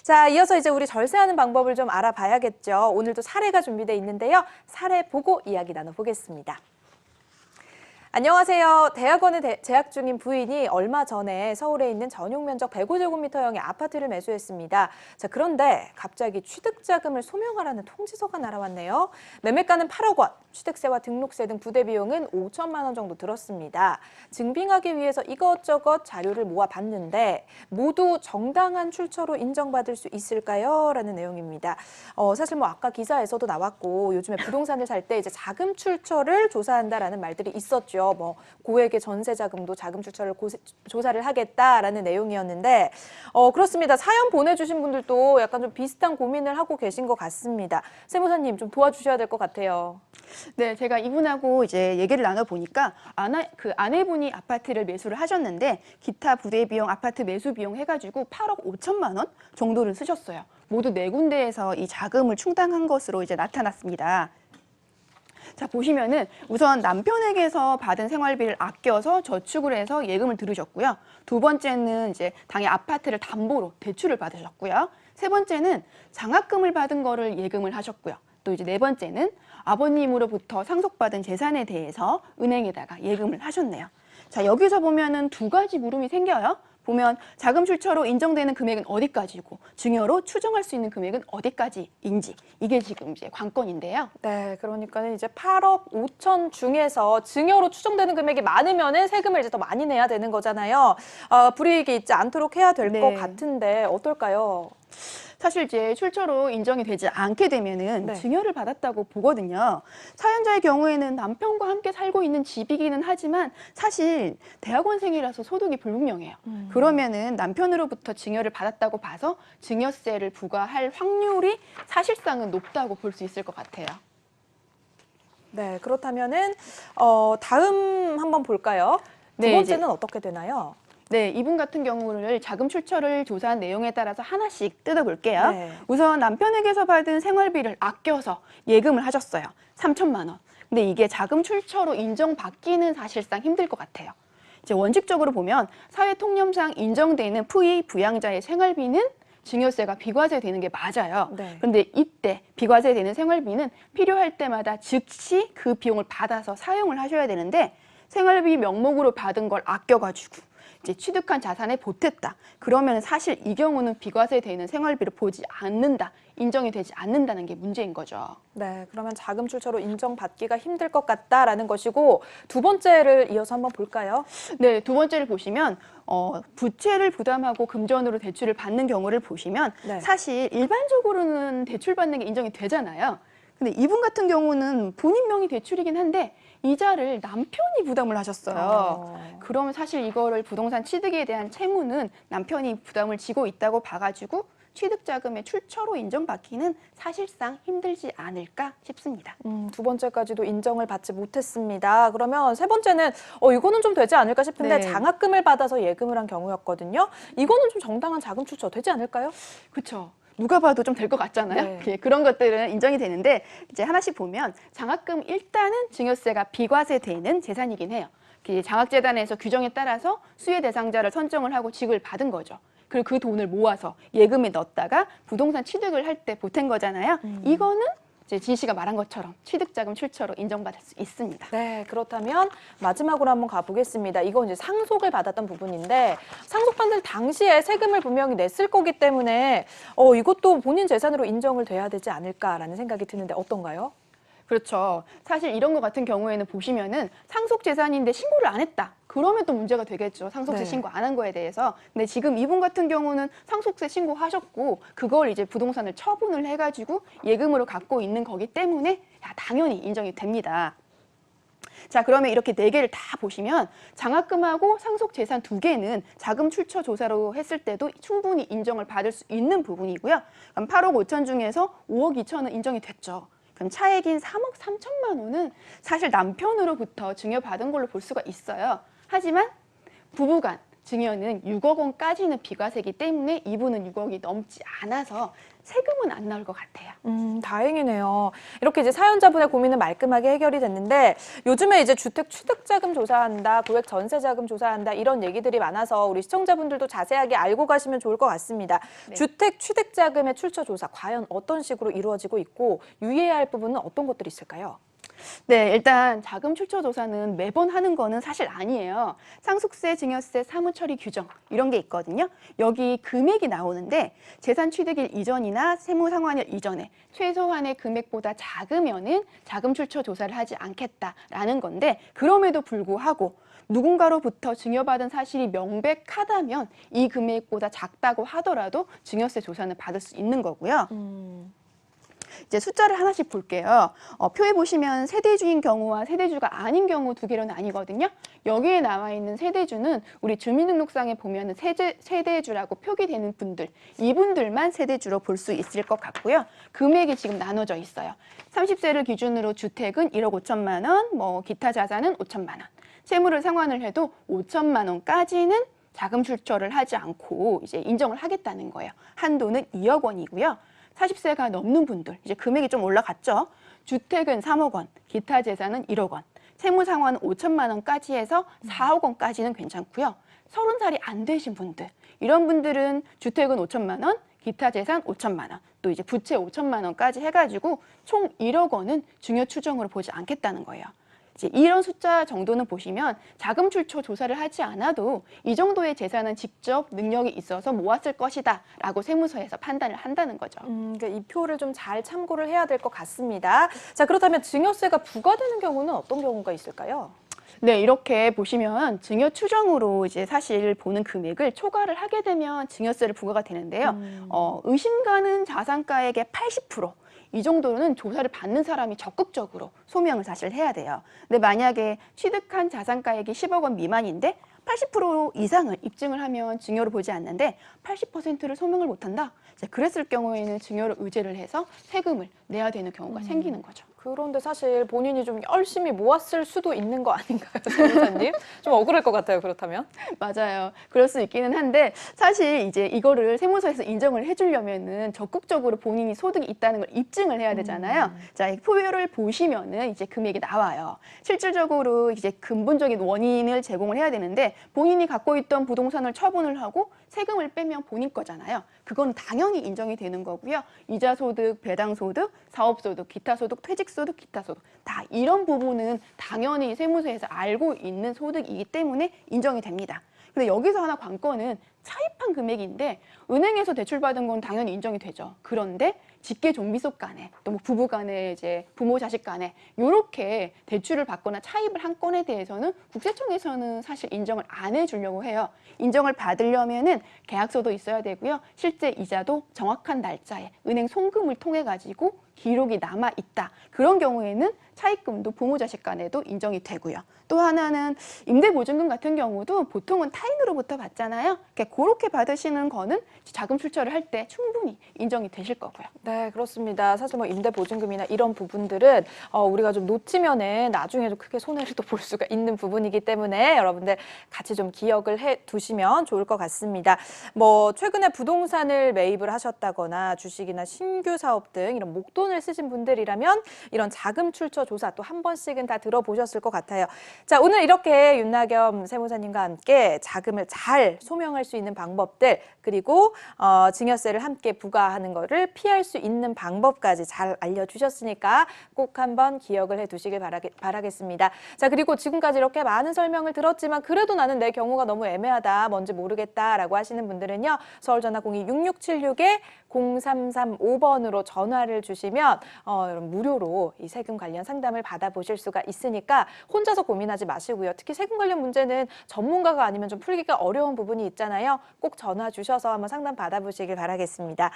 자, 이어서 이제 우리 절세하는 방법을 좀 알아봐야겠죠. 오늘도 사례가 준비되어 있는데요. 사례 보고 이야기 나눠보겠습니다. 안녕하세요. 대학원에 재학 중인 부인이 얼마 전에 서울에 있는 전용 면적 105제곱미터형의 아파트를 매수했습니다. 자, 그런데 갑자기 취득자금을 소명하라는 통지서가 날아왔네요. 매매가는 8억 원, 취득세와 등록세 등 부대 비용은 5천만 원 정도 들었습니다. 증빙하기 위해서 이것저것 자료를 모아봤는데 모두 정당한 출처로 인정받을 수 있을까요? 라는 내용입니다. 사실 뭐 아까 기사에서도 나왔고 요즘에 부동산을 살 때 이제 자금 출처를 조사한다라는 말들이 있었죠. 뭐 고액의 전세 자금도 자금 출처를 조사를 하겠다라는 내용이었는데 그렇습니다. 사연 보내주신 분들도 약간 좀 비슷한 고민을 하고 계신 것 같습니다. 세무사님 좀 도와주셔야 될 것 같아요. 네, 제가 이분하고 이제 얘기를 나눠보니까 아내분이 아파트를 매수를 하셨는데 기타 부대 비용, 아파트 매수 비용 해가지고 8억 5천만 원 정도를 쓰셨어요. 모두 4군데에서 이 자금을 충당한 것으로 이제 나타났습니다. 자, 보시면은 우선 남편에게서 받은 생활비를 아껴서 저축을 해서 예금을 들으셨고요. 두 번째는 이제 당의 아파트를 담보로 대출을 받으셨고요. 세 번째는 장학금을 받은 거를 예금을 하셨고요. 또 이제 네 번째는 아버님으로부터 상속받은 재산에 대해서 은행에다가 예금을 하셨네요. 자, 여기서 보면은 두 가지 물음이 생겨요. 보면 자금 출처로 인정되는 금액은 어디까지고 증여로 추정할 수 있는 금액은 어디까지인지 이게 지금 이제 관건인데요. 네, 그러니까는 이제 8억 5천 중에서 증여로 추정되는 금액이 많으면은 세금을 이제 더 많이 내야 되는 거잖아요. 불이익이 있지 않도록 해야 될 것 같은데 어떨까요? 사실 이제 출처로 인정이 되지 않게 되면은 증여를 받았다고 보거든요. 사연자의 경우에는 남편과 함께 살고 있는 집이기는 하지만 사실 대학원생이라서 소득이 불분명해요. 그러면은 남편으로부터 증여를 받았다고 봐서 증여세를 부과할 확률이 사실상은 높다고 볼 수 있을 것 같아요. 네, 그렇다면은 다음 한번 볼까요? 두 번째는 어떻게 되나요? 네, 이분 같은 경우를 자금 출처를 조사한 내용에 따라서 하나씩 뜯어볼게요. 우선 남편에게서 받은 생활비를 아껴서 예금을 하셨어요. 3천만 원. 근데 이게 자금 출처로 인정받기는 사실상 힘들 것 같아요. 이제 원칙적으로 보면 사회통념상 인정되는 부양자의 생활비는 증여세가 비과세 되는 게 맞아요. 그런데 이때 비과세 되는 생활비는 필요할 때마다 즉시 그 비용을 받아서 사용을 하셔야 되는데 생활비 명목으로 받은 걸 아껴가지고 이제 취득한 자산에 보탰다. 그러면 사실 이 경우는 비과세 되는 생활비를 보지 않는다. 인정이 되지 않는다는 게 문제인 거죠. 네, 그러면 자금 출처로 인정받기가 힘들 것 같다라는 것이고 두 번째를 이어서 한번 볼까요? 네, 두 번째를 보시면 부채를 부담하고 금전으로 대출을 받는 경우를 보시면 사실 일반적으로는 대출 받는 게 인정이 되잖아요. 근데 이분 같은 경우는 본인 명의 대출이긴 한데 이자를 남편이 부담을 하셨어요. 그러면 사실 이거를 부동산 취득에 대한 채무는 남편이 부담을 지고 있다고 봐가지고 취득자금의 출처로 인정받기는 사실상 힘들지 않을까 싶습니다. 두 번째까지도 인정을 받지 못했습니다. 그러면 세 번째는 이거는 좀 되지 않을까 싶은데 장학금을 받아서 예금을 한 경우였거든요. 이거는 좀 정당한 자금 출처 되지 않을까요? 그렇죠. 누가 봐도 좀 될 것 같잖아요. 그런 것들은 인정이 되는데 이제 하나씩 보면 장학금 일단은 증여세가 비과세되는 재산이긴 해요. 장학재단에서 규정에 따라서 수혜 대상자를 선정을 하고 지급을 받은 거죠. 그리고 그 돈을 모아서 예금에 넣었다가 부동산 취득을 할 때 보탠 거잖아요. 이거는 이제 진 씨가 말한 것처럼 취득자금 출처로 인정받을 수 있습니다. 네, 그렇다면 마지막으로 한번 가보겠습니다. 이건 이제 상속을 받았던 부분인데 상속받을 당시에 세금을 분명히 냈을 거기 때문에 이것도 본인 재산으로 인정을 돼야 되지 않을까라는 생각이 드는데 어떤가요? 그렇죠. 사실 이런 것 같은 경우에는 보시면은 상속 재산인데 신고를 안 했다. 그러면 또 문제가 되겠죠. 상속세 신고 안 한 거에 대해서. 근데 지금 이분 같은 경우는 상속세 신고하셨고 그걸 이제 부동산을 처분을 해가지고 예금으로 갖고 있는 거기 때문에 당연히 인정이 됩니다. 자, 그러면 이렇게 4개를 다 보시면 장학금하고 상속 재산 2개는 자금 출처 조사로 했을 때도 충분히 인정을 받을 수 있는 부분이고요. 그럼 8억 5천 중에서 5억 2천은 인정이 됐죠. 그럼 차액인 3억 3천만 원은 사실 남편으로부터 증여받은 걸로 볼 수가 있어요. 하지만 부부간 증여는 6억 원까지는 비과세이기 때문에 이분은 6억이 넘지 않아서 세금은 안 나올 것 같아요. 다행이네요. 이렇게 이제 사연자분의 고민은 말끔하게 해결이 됐는데 요즘에 이제 주택 취득자금 조사한다, 고액 전세자금 조사한다 이런 얘기들이 많아서 우리 시청자분들도 자세하게 알고 가시면 좋을 것 같습니다. 네. 주택 취득자금의 출처 조사 과연 어떤 식으로 이루어지고 있고 유의해야 할 부분은 어떤 것들이 있을까요? 네, 일단 자금 출처 조사는 매번 하는 거는 사실 아니에요. 상속세, 증여세, 사무처리 규정 이런 게 있거든요. 여기 금액이 나오는데 재산 취득일 이전이나 세무 상환일 이전에 최소한의 금액보다 작으면은 자금 출처 조사를 하지 않겠다라는 건데 그럼에도 불구하고 누군가로부터 증여받은 사실이 명백하다면 이 금액보다 작다고 하더라도 증여세 조사는 받을 수 있는 거고요. 이제 숫자를 하나씩 볼게요. 표에 보시면 세대주인 경우와 세대주가 아닌 경우 두 개로 나뉘거든요. 여기에 나와 있는 세대주는 우리 주민등록상에 보면 세대주라고 표기되는 분들, 이분들만 세대주로 볼 수 있을 것 같고요. 금액이 지금 나눠져 있어요. 30세를 기준으로 주택은 1억 5천만 원, 뭐 기타 자산은 5천만 원. 세무를 상환을 해도 5천만 원까지는 자금 출처를 하지 않고 이제 인정을 하겠다는 거예요. 한도는 2억 원이고요. 40세가 넘는 분들, 이제 금액이 좀 올라갔죠. 주택은 3억 원, 기타 재산은 1억 원, 세무 상환은 5천만 원까지 해서 4억 원까지는 괜찮고요. 30살이 안 되신 분들, 이런 분들은 주택은 5천만 원, 기타 재산 5천만 원, 또 이제 부채 5천만 원까지 해가지고 총 1억 원은 증여 추정으로 보지 않겠다는 거예요. 이제 이런 숫자 정도는 보시면 자금 출처 조사를 하지 않아도 이 정도의 재산은 직접 능력이 있어서 모았을 것이다 라고 세무서에서 판단을 한다는 거죠. 그러니까 이 표를 좀 잘 참고를 해야 될 것 같습니다. 자, 그렇다면 증여세가 부과되는 경우는 어떤 경우가 있을까요? 네, 이렇게 보시면 증여 추정으로 이제 사실 보는 금액을 초과를 하게 되면 증여세를 부과가 되는데요. 의심 가는 자산가액의 80%. 이 정도는 조사를 받는 사람이 적극적으로 소명을 사실 해야 돼요. 근데 만약에 취득한 자산가액이 10억 원 미만인데 80% 이상을 입증을 하면 증여를 보지 않는데 80%를 소명을 못한다? 이제 그랬을 경우에는 증여를 의제를 해서 세금을 내야 되는 경우가 생기는 거죠. 그런데 사실 본인이 좀 열심히 모았을 수도 있는 거 아닌가요, 세무사님? 좀 억울할 것 같아요, 그렇다면. 맞아요. 그럴 수 있기는 한데 사실 이제 이거를 세무서에서 인정을 해주려면은 적극적으로 본인이 소득이 있다는 걸 입증을 해야 되잖아요. 자, 이 표를 보시면은 이제 금액이 나와요. 실질적으로 이제 근본적인 원인을 제공을 해야 되는데 본인이 갖고 있던 부동산을 처분을 하고 세금을 빼면 본인 거잖아요. 그건 당연히 인정이 되는 거고요. 이자 소득, 배당 소득, 사업 소득, 기타 소득, 퇴직 소득, 기타 소득 다 이런 부분은 당연히 세무서에서 알고 있는 소득이기 때문에 인정이 됩니다. 근데 여기서 하나 관건은 차입한 금액인데 은행에서 대출받은 건 당연히 인정이 되죠. 그런데 직계 종비속 간에 또 뭐 부부 간에 이제 부모 자식 간에 이렇게 대출을 받거나 차입을 한 건에 대해서는 국세청에서는 사실 인정을 안 해주려고 해요. 인정을 받으려면은 계약서도 있어야 되고요. 실제 이자도 정확한 날짜에 은행 송금을 통해 가지고 기록이 남아 있다. 그런 경우에는 차입금도 부모 자식 간에도 인정이 되고요. 또 하나는 임대보증금 같은 경우도 보통은 타인으로부터 받잖아요. 그렇게 받으시는 거는 자금 출처를 할 때 충분히 인정이 되실 거고요. 네, 그렇습니다. 사실 뭐 임대보증금이나 이런 부분들은 우리가 좀 놓치면은 나중에도 크게 손해를 또 볼 수가 있는 부분이기 때문에 여러분들 같이 좀 기억을 해 두시면 좋을 것 같습니다. 뭐 최근에 부동산을 매입을 하셨다거나 주식이나 신규 사업 등 이런 목돈을 쓰신 분들이라면 이런 자금 출처 조사 또 한 번씩은 다 들어보셨을 것 같아요. 자, 오늘 이렇게 윤나겸 세무사님과 함께 자금을 잘 소명할 수 있는 방법들 그리고 증여세를 함께 부과하는 거를 피할 수 있는 방법까지 잘 알려주셨으니까 꼭 한번 기억을 해두시길 바라겠습니다. 자, 그리고 지금까지 이렇게 많은 설명을 들었지만 그래도 나는 내 경우가 너무 애매하다, 뭔지 모르겠다라고 하시는 분들은요. 서울전화 02-6676-0335번으로 전화를 주시면 여러분 무료로 이 세금 관련 상담을 받아보실 수가 있으니까 혼자서 고민하지 마시고요. 특히 세금 관련 문제는 전문가가 아니면 좀 풀기가 어려운 부분이 있잖아요. 꼭 전화 주셔서 한번 상담 받아보시길 바라겠습니다.